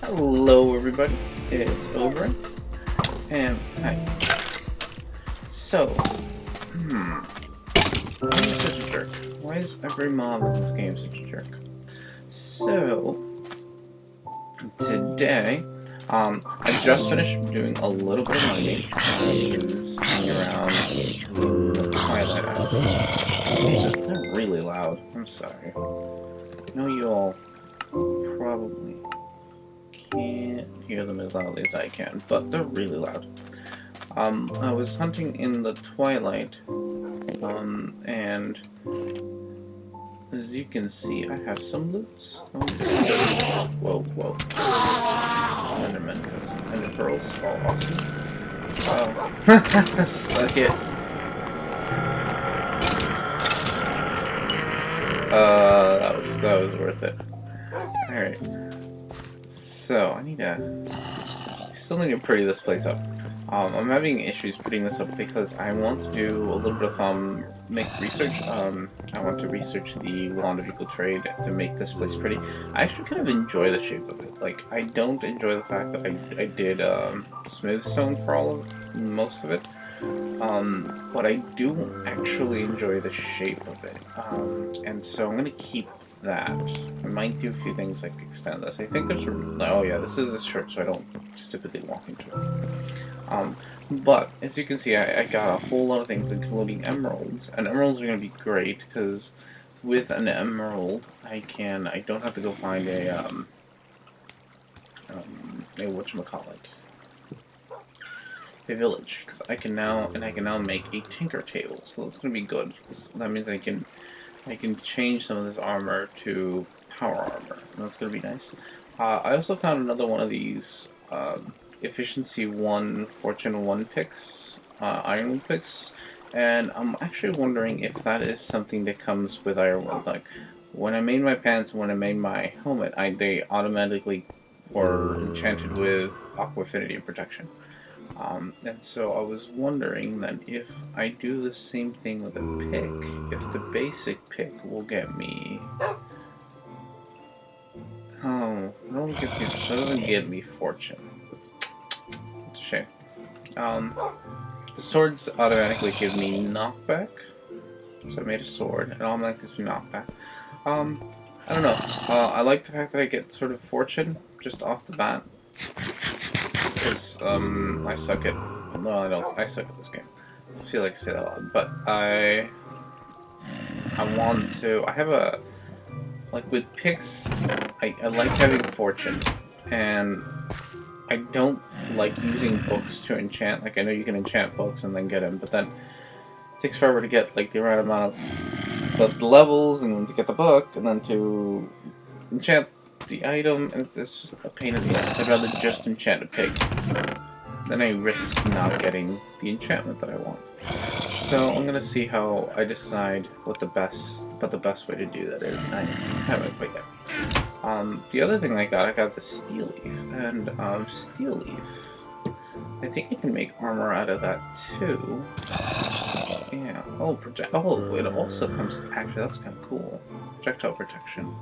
Hello everybody, it's Over, and hi. So, why am I such a jerk? Why is every mob in this game such a jerk? So, today, I just finished doing a little bit of mining. I was hanging around the Twilight Island. They're really loud, I'm sorry. I know you all probably can't hear them as loudly as I can, but they're really loud. I was hunting in the twilight, and as you can see, I have some loots. Whoa. Enderman, Ender pearls, all awesome. Oh, suck it. That was worth it. Alright. So, I still need to pretty this place up. I'm having issues prettying this up because I want to do a little bit of make research. I want to research the wand of equal trade to make this place pretty. I actually kind of enjoy the shape of it. Like, I don't enjoy the fact that I did smooth stone for most of it. But I do actually enjoy the shape of it. And so I'm gonna keep that. I might do a few things like extend this. I think there's oh yeah, this is a shirt, so I don't stupidly walk into it. But as you can see, I got a whole lot of things, including emeralds, and emeralds are gonna be great because with an emerald, I don't have to go find a whatchamacallit, a village, because I can now make a tinker table, so that's gonna be good. That means I can change some of this armor to power armor, and that's gonna be nice. I also found another one of these efficiency 1, fortune 1 picks, iron picks, and I'm actually wondering if that is something that comes with Ironwood. Like, when I made my pants and when I made my helmet, they automatically were enchanted with aqua affinity and protection. And so I was wondering that if I do the same thing with a pick, if the basic pick will get me... Oh, it doesn't give me fortune. It's a shame. The swords automatically give me knockback. So I made a sword, and all my gives me knockback. I don't know. I like the fact that I get sort of fortune just off the bat. Because, I suck at... No, I don't. I suck at this game. I feel like I say that a lot. But I want to... I have a... Like, with picks, I like having fortune. And I don't like using books to enchant. Like, I know you can enchant books and then get them, but then it takes forever to get, like, the right amount of the levels, and then to get the book, and then to enchant the item, and it's just a pain in the ass. I'd rather just enchant a pig. Then I risk not getting the enchantment that I want. So I'm gonna see how I decide what the best way to do that is. I haven't quite yet. The other thing I got the steel leaf, and steel leaf, I think I can make armor out of that too. Yeah. Oh, oh, it also comes. Actually, that's kind of cool. Projectile protection.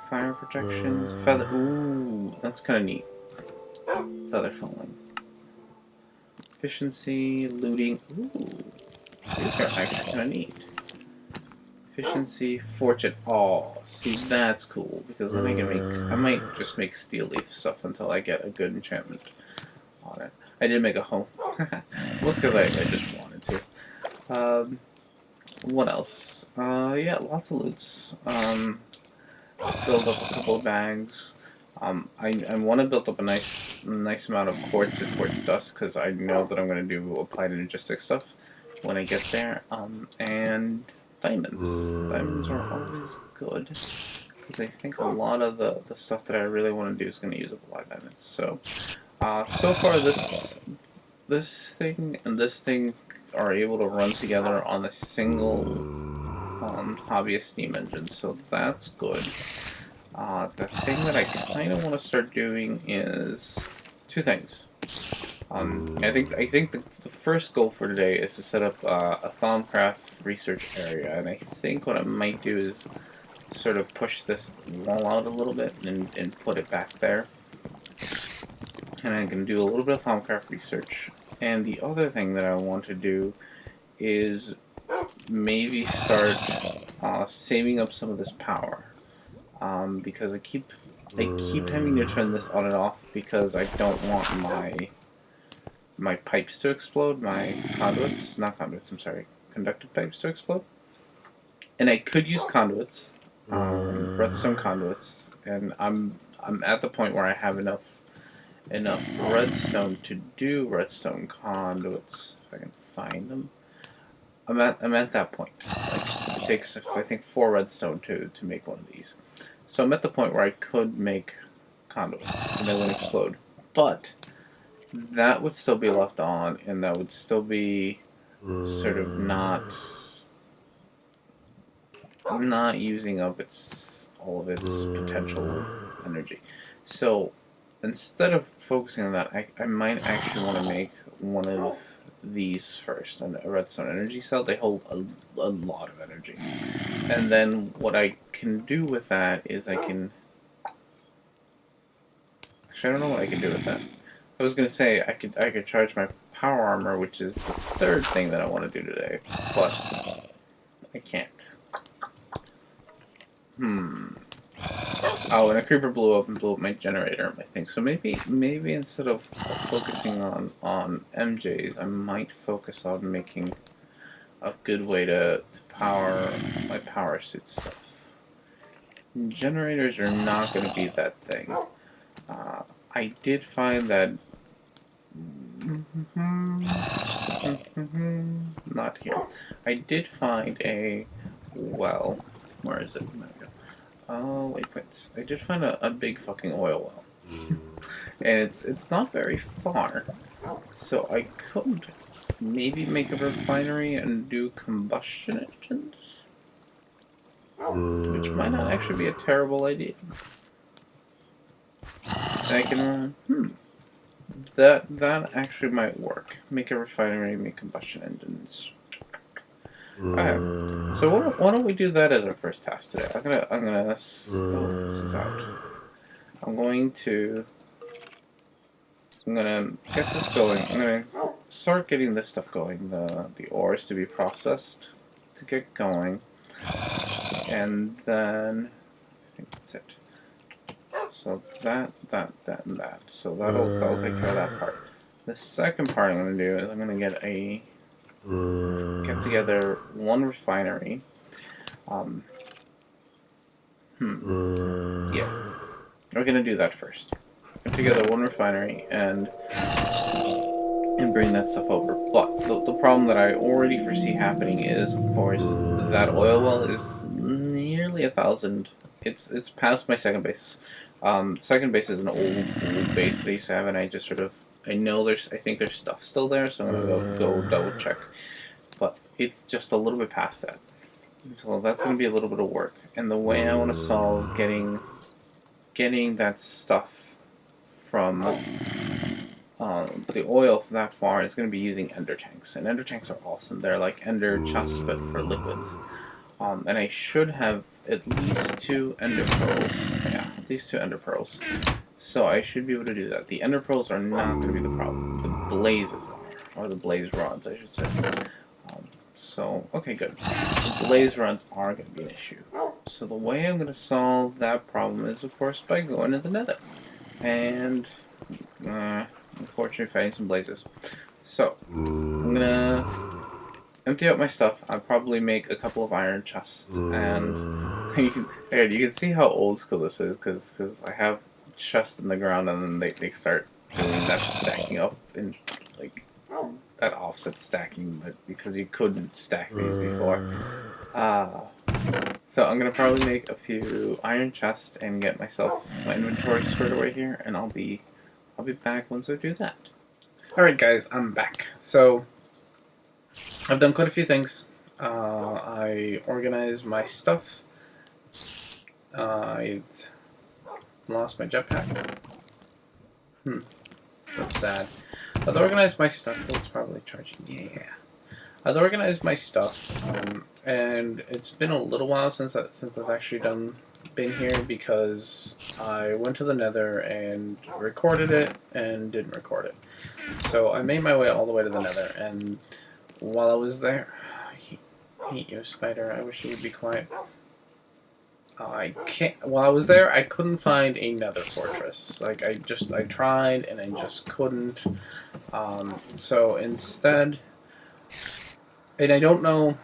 Fire protections, feather. Ooh, that's kind of neat. Feather falling. Efficiency, looting. Ooh, these are actually kind of neat. Efficiency, fortune. Oh, see, that's cool because then I might just make steel leaf stuff until I get a good enchantment on it. I did make a home. Mostly because I just wanted to. What else? Yeah, lots of loots. Filled up a couple of bags. I want to build up a nice amount of quartz and quartz dust because I know that I'm going to do applied logistic stuff when I get there. And diamonds. Diamonds are always good because I think a lot of the stuff that I really want to do is going to use applied diamonds. So, so far this thing and this thing are able to run together on a single hobbyist steam engine, so that's good. The thing that I kind of want to start doing is two things. I think the first goal for today is to set up a Thaumcraft research area, and I think what I might do is sort of push this wall out a little bit and put it back there. And I'm going to do a little bit of Thaumcraft research. And the other thing that I want to do is maybe start saving up some of this power. Because I keep having to turn this on and off because I don't want my pipes to explode, my conduits, not conduits, I'm sorry, conductive pipes to explode. And I could use conduits, redstone conduits, and I'm at the point where I have enough redstone to do redstone conduits, if I can find them. I'm at that point. Like, it takes, I think, 4 redstone to make one of these. So I'm at the point where I could make conduits and they wouldn't explode. But that would still be left on, and that would still be sort of not using up all of its potential energy. So instead of focusing on that, I might actually want to make one of these first, and a redstone energy cell. They hold a lot of energy, and then what I can do with that is I can. Actually, I don't know what I can do with that. I was gonna say I could charge my power armor, which is the third thing that I want to do today, but I can't. Oh, and a creeper blew up my generator, I think. So maybe instead of focusing on MJs, I might focus on making a good way to power my power suit stuff. Generators are not going to be that thing. I did find that... not here. I did find a well. Where is it? There we go. Oh, wait. I did find a big fucking oil well. And it's not very far. So I could maybe make a refinery and do combustion engines. Which might not actually be a terrible idea. And I can, that actually might work. Make a refinery, make combustion engines. Okay, so why don't we do that as our first task today? I'm gonna this is out. I'm gonna get this going. I'm gonna start getting this stuff going. The ores to be processed to get going, and then I think that's it. So that, and that. So that'll take care of that part. The second part I'm gonna do is I'm gonna get together one refinery. Yeah, we're gonna do that first. Get together one refinery and bring that stuff over. But the problem that I already foresee happening is, of course, that oil well is nearly 1,000. It's past my second base. Second base is an old base that I used to have, and I just sort of I think there's stuff still there, so I'm gonna go double check. But it's just a little bit past that, so that's gonna be a little bit of work. And the way I want to solve getting that stuff from the oil that far is going to be using ender tanks, and ender tanks are awesome. They're like ender chests but for liquids. And I should have at least 2 ender pearls. Yeah, at least 2 ender pearls. So I should be able to do that. The ender pearls are not going to be the problem. The blazes are, or the blaze rods, I should say. So, okay, good. The blaze rods are going to be an issue. So the way I'm going to solve that problem is, of course, by going to the nether. And, unfortunately, fighting some blazes. So, I'm going to empty out my stuff. I'll probably make a couple of iron chests. And you can see how old school this is, because I have chests in the ground and then they start doing that stacking up in, like, that offset stacking, but because you couldn't stack these before. So I'm gonna probably make a few iron chests and get myself my inventory squared away here, and I'll be back once I do that. Alright guys, I'm back. So I've done quite a few things. I organized my stuff. I lost my jetpack. That's sad. I've organized my stuff. Oh, it's probably charging. Yeah. I've organized my stuff, and it's been a little while since I've actually been here because I went to the Nether and recorded it and didn't record it. So I made my way all the way to the Nether, and while I was there, I hate you, spider. I wish you would be quiet. I can't. While I was there, I couldn't find a Nether fortress. Like I tried and I just couldn't. So instead, and I don't know.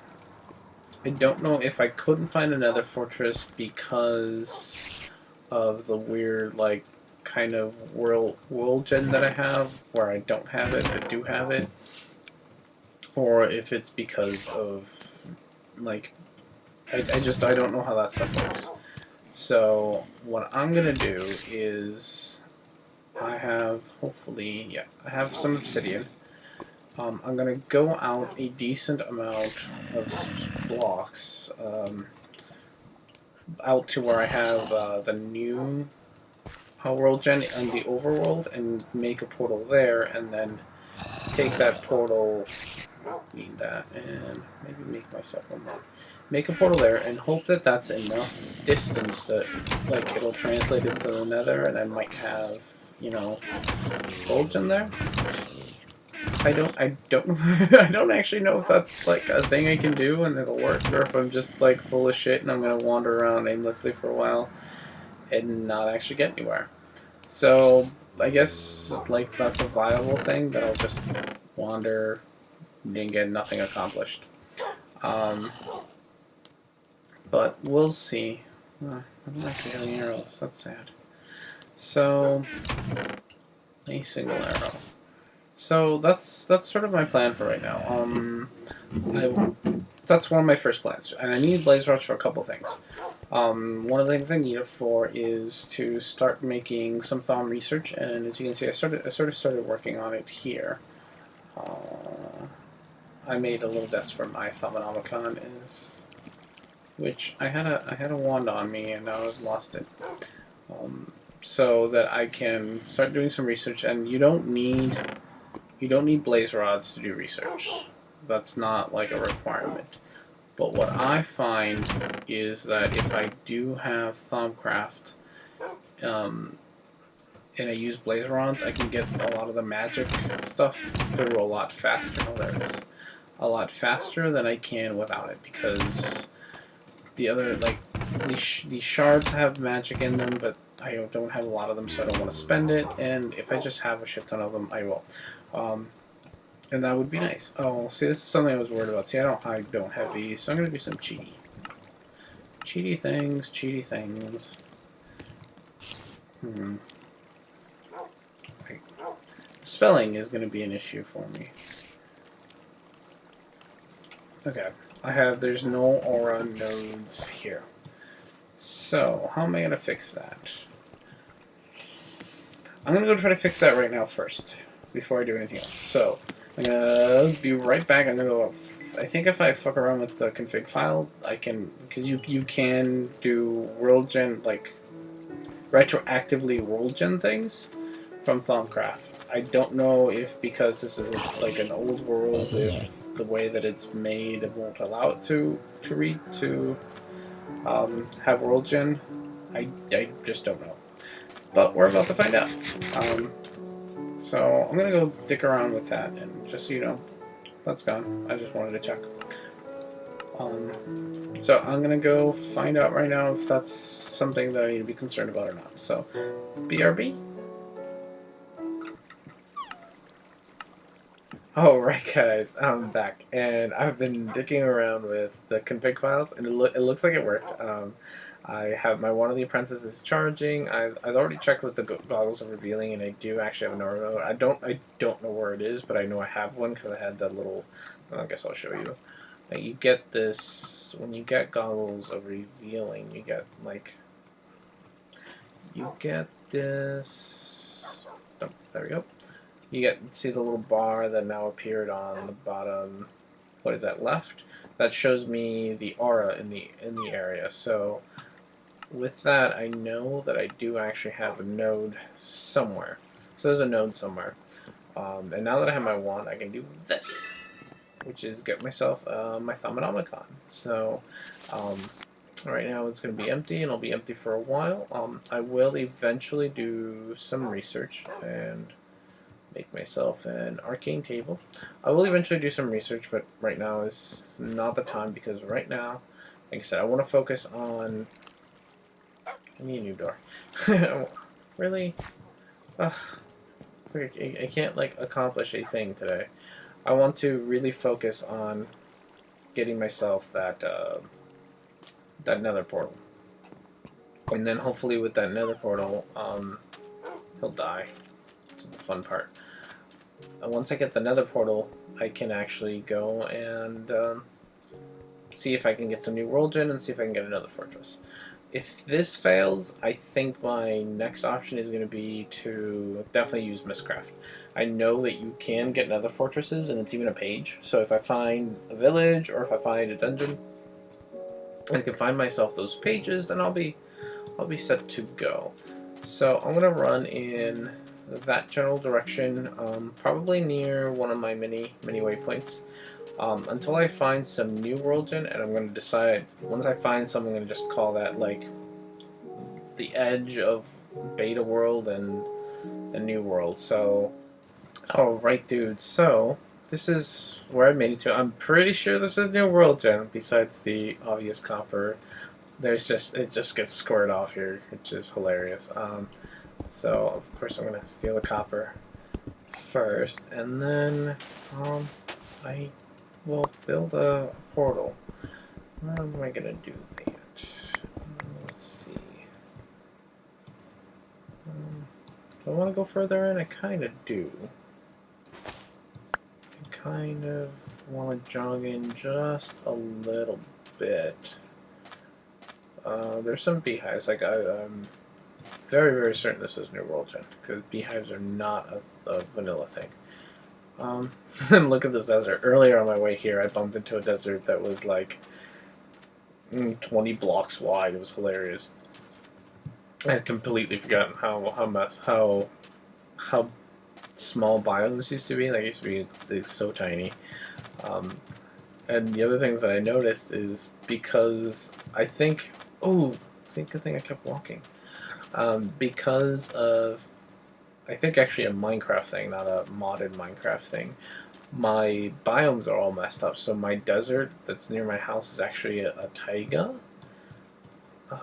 I don't know if I couldn't find another fortress because of the weird, like, kind of world gen that I have, where I don't have it but do have it, or if it's because of, like, I don't know how that stuff works. So what I'm gonna do is I have I have some obsidian. I'm gonna go out a decent amount of blocks out to where I have the new world gen and the overworld, and make a portal there, and then take that portal. Need that, and maybe make myself one more. Make a portal there, and hope that that's enough distance that, like, it'll translate into the Nether, and I might have, you know, gold in there. I don't I don't actually know if that's like a thing I can do and it'll work, or if I'm just like full of shit and I'm gonna wander around aimlessly for a while and not actually get anywhere. So I guess like that's a viable thing, that I'll just wander and get nothing accomplished. Um, but we'll see. I don't actually have any arrows. That's sad. So a single arrow. So that's sort of my plan for right now. That's one of my first plans, and I need blaze rods for a couple things. One of the things I need it for is to start making some thom research, and as you can see, I sort of started working on it here. I made a little desk for my Thaumonomicon, which I had a wand on me and now I've lost it. So that I can start doing some research, and you don't need blaze rods to do research. That's not like a requirement. But what I find is that if I do have Thaumcraft, and I use blaze rods, I can get a lot of the magic stuff through a lot faster. Oh, there it is. A lot faster than I can without it, because the other, like, these shards have magic in them, but I don't have a lot of them, so I don't want to spend it, and if I just have a shit ton of them, I will. And that would be nice. Oh, see, this is something I was worried about. See, I don't have these, so I'm going to do some cheaty. Cheaty things. Right. Spelling is going to be an issue for me. Okay, there's no aura nodes here. So, how am I going to fix that? I'm going to go try to fix that right now first, before I do anything else. So, I'm going to be right back. I'm going to go, I think if I fuck around with the config file, I can, because you can do world gen, like, retroactively world gen things from Thaumcraft. I don't know if, because this is like an old world, if the way that it's made, it won't allow it to have world gen. I just don't know. But we're about to find out. So I'm gonna go dick around with that, and just so you know, that's gone. I just wanted to check. So I'm gonna go find out right now if that's something that I need to be concerned about or not. So, BRB. Oh, right, guys, I'm back, and I've been dicking around with the config files, and it looks like it worked. I have one of the apprentices charging. I've already checked with the goggles of revealing, and I do actually have an aura node. I don't know where it is, but I know I have one because I had that little. I guess I'll show you. You get this when you get goggles of revealing. You get this. Oh, there we go. You see the little bar that now appeared on the bottom. What is that, left? That shows me the aura in the area. So with that, I know that I do actually have a node somewhere. So there's a node somewhere. And now that I have my wand, I can do this. which is get myself my Thaumatomicon. So right now it's going to be empty, and it'll be empty for a while. I will eventually do some research and make myself an arcane table. I will eventually do some research, but right now is not the time, because right now, like I said, I want to focus on... I need a new door. Really? Ugh. It's like I can't like accomplish a thing today. I want to really focus on getting myself that that nether portal. And then hopefully with that nether portal, he'll die. This is the fun part. Once I get the nether portal, I can actually go and see if I can get some new world gen and see if I can get another fortress. If this fails, I think my next option is going to be to definitely use Mistcraft. I know that you can get nether fortresses, and it's even a page. So if I find a village or if I find a dungeon, and I can find myself those pages, then I'll be set to go. So I'm gonna run in that general direction, probably near one of my many waypoints, until I find some new world gen, and I'm gonna decide once I find some, I'm gonna just call that like the edge of beta world and the new world. So, alright, dude. So this is where I made it to. I'm pretty sure this is new world gen. Besides the obvious copper, it just gets squared off here, which is hilarious. So of course I'm gonna steal the copper first, and then I will build a portal. How am I gonna do that? Let's see. Do I want to go further in? I kind of do. I kind of want to jog in just a little bit. There's some beehives. Like I'm very certain this is New World Gen, because beehives are not a vanilla thing. And look at this desert. Earlier on my way here, I bumped into a desert that was like 20 blocks wide. It was hilarious. I had completely forgotten how small biomes used to be. They used to be so tiny. And the other things that I noticed is because I think, it's a good thing I kept walking. Because of, I think actually a Minecraft thing, not a modded Minecraft thing, my biomes are all messed up. So my desert that's near my house is actually a taiga. Oh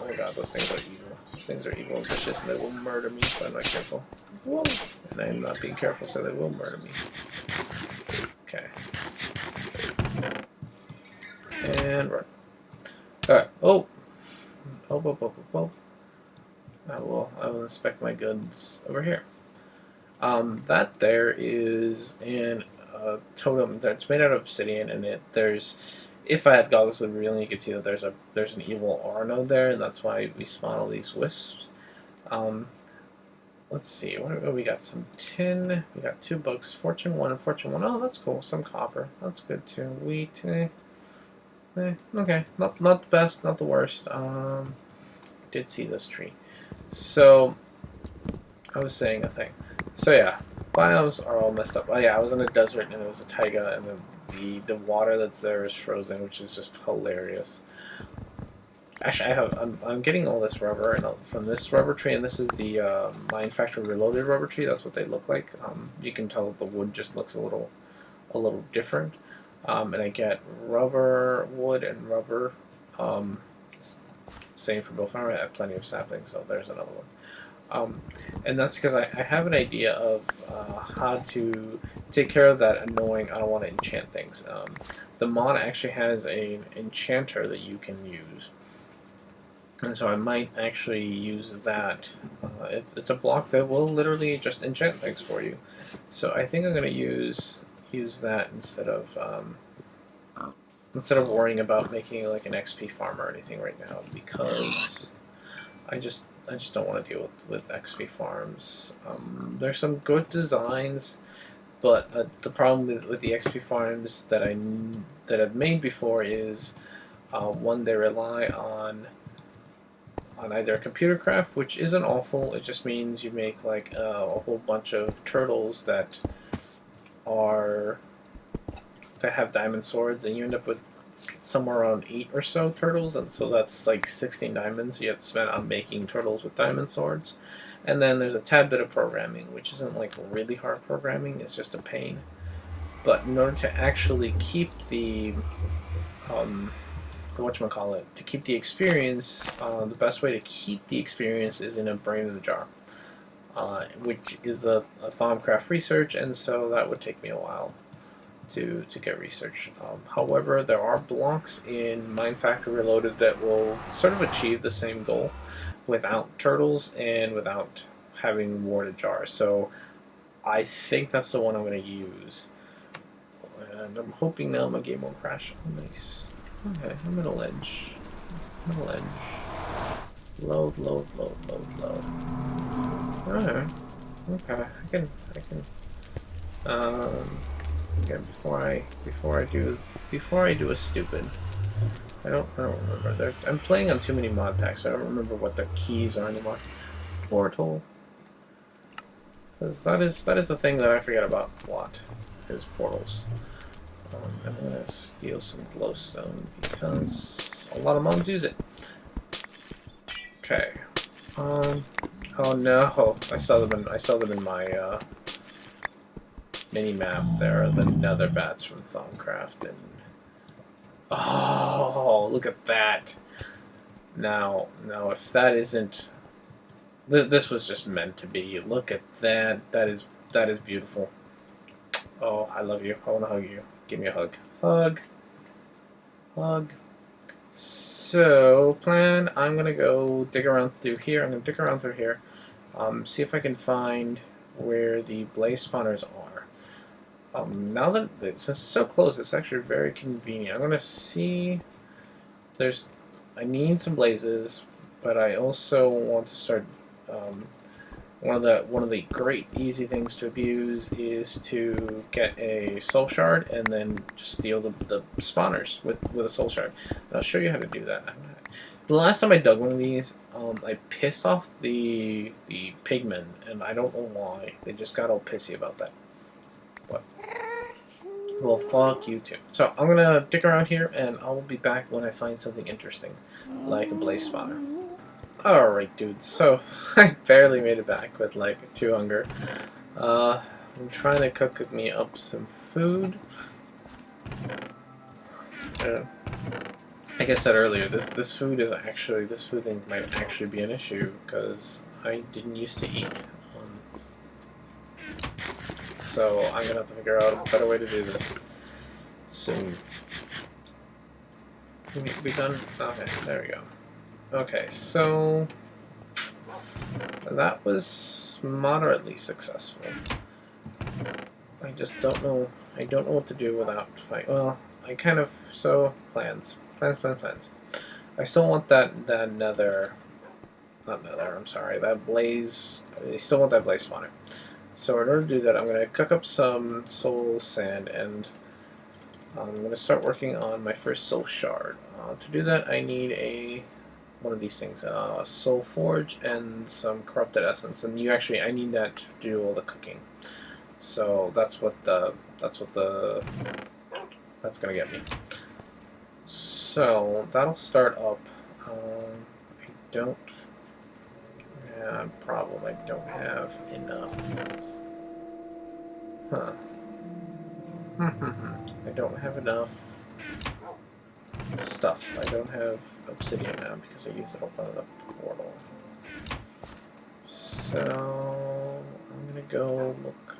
my god, those things are evil. Those things are evil and vicious, and they will murder me if I'm not careful. Whoa! And I'm not being careful, so they will murder me. Okay. And run. Alright. Oh! I will inspect my goods over here. That there is in a totem that's made out of obsidian, and there's, if I had goggles of revealing, you could see that there's an evil aura node there, and that's why we spawn all these wisps. Let's see, what we got? Some tin. We got 2 books, Fortune 1 and Fortune 1. Oh, that's cool. Some copper. That's good too. Wheat. Okay. Not the best, not the worst. Did see this tree. So I was saying a thing. So yeah, biomes are all messed up. Oh yeah, I was in a desert and it was a taiga, and the water that's there is frozen, which is just hilarious. Actually, I'm getting all this rubber and from this rubber tree, and this is the Mine Factory Reloaded rubber tree. That's what they look like. You can tell that the wood just looks a little different. And I get rubber, wood, and rubber. Same for both of them. I have plenty of saplings, so there's another one. And that's because I have an idea of how to take care of that annoying, I don't want to enchant things. The mod actually has an enchanter that you can use. And so I might actually use that. It's a block that will literally just enchant things for you. So I think I'm going to use that instead of worrying about making like an XP farm or anything right now, because I just don't want to deal with XP farms. There's some good designs, but the problem with the XP farms that I've made before is one, they rely on either computer craft, which isn't awful. It just means you make like a whole bunch of turtles that are to have diamond swords, and you end up with somewhere around 8 or so turtles, and so that's like 16 diamonds you have to spend on making turtles with diamond swords. And then there's a tad bit of programming, which isn't like really hard programming, it's just a pain. But in order to actually keep the whatchamacallit, to keep the experience, the best way to keep the experience is in a brain in the jar, which is a Thaumcraft research, and so that would take me a while to get research. However, there are blocks in Minefactory Reloaded that will sort of achieve the same goal without turtles and without having warded jars. So I think that's the one I'm going to use. And I'm hoping now my game won't crash. Oh, nice. Okay, I'm at a ledge. Middle edge. Load, load, load, load, load. Alright. Okay, I can again, before I do a stupid, I don't remember. I'm playing on too many mod packs, so I don't remember what the keys are anymore. Portal, because that is the thing that I forget about a lot, is portals. I'm gonna steal some glowstone because a lot of mods use it. Okay. Oh no! I saw them in my mini map there, the nether bats from Thaumcraft, and oh, look at that! Now, if that isn't, this was just meant to be. Look at that! That is beautiful. Oh, I love you. I want to hug you. Give me a hug. Hug. Hug. So, plan. I'm gonna go dig around through here. I'm gonna dig around through here. See if I can find where the blaze spawners are. Now that since it's so close, it's actually very convenient. I'm gonna see. I need some blazes, but I also want to start. One of the great easy things to abuse is to get a soul shard and then just steal the spawners with a soul shard. And I'll show you how to do that. The last time I dug one of these, I pissed off the pigmen, and I don't know why. They just got all pissy about that. What? Well, fuck you too. So I'm gonna dig around here, and I'll be back when I find something interesting, like a blaze spawner. Alright, dude, so I barely made it back with like 2 hunger. I'm trying to cook me up some food. Like I said earlier, this food thing might actually be an issue because I didn't used to eat. So I'm gonna have to figure out a better way to do this soon. We done? Okay, there we go. Okay, so that was moderately successful. I just don't know. I don't know what to do without fight. Well, I kind of plans. I still want that nether, not nether. I'm sorry, that blaze. I still want that blaze spawner. So in order to do that, I'm gonna cook up some soul sand and I'm gonna start working on my first soul shard. To do that, I need one of these things, soul forge and some corrupted essence, and I need that to do all the cooking. So that's gonna get me. So that'll start up. Problem. I don't have enough. Huh. I don't have enough stuff. I don't have obsidian now because I used it up on the portal. So I'm gonna go look.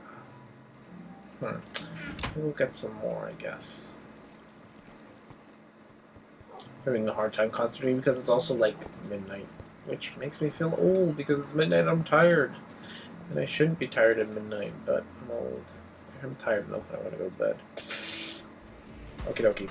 We'll get some more, I guess. Having a hard time concentrating because it's also like midnight, which makes me feel old because it's midnight. I'm tired, and I shouldn't be tired at midnight, but I'm old. I'm tired enough that I want to go to bed. Okie dokie.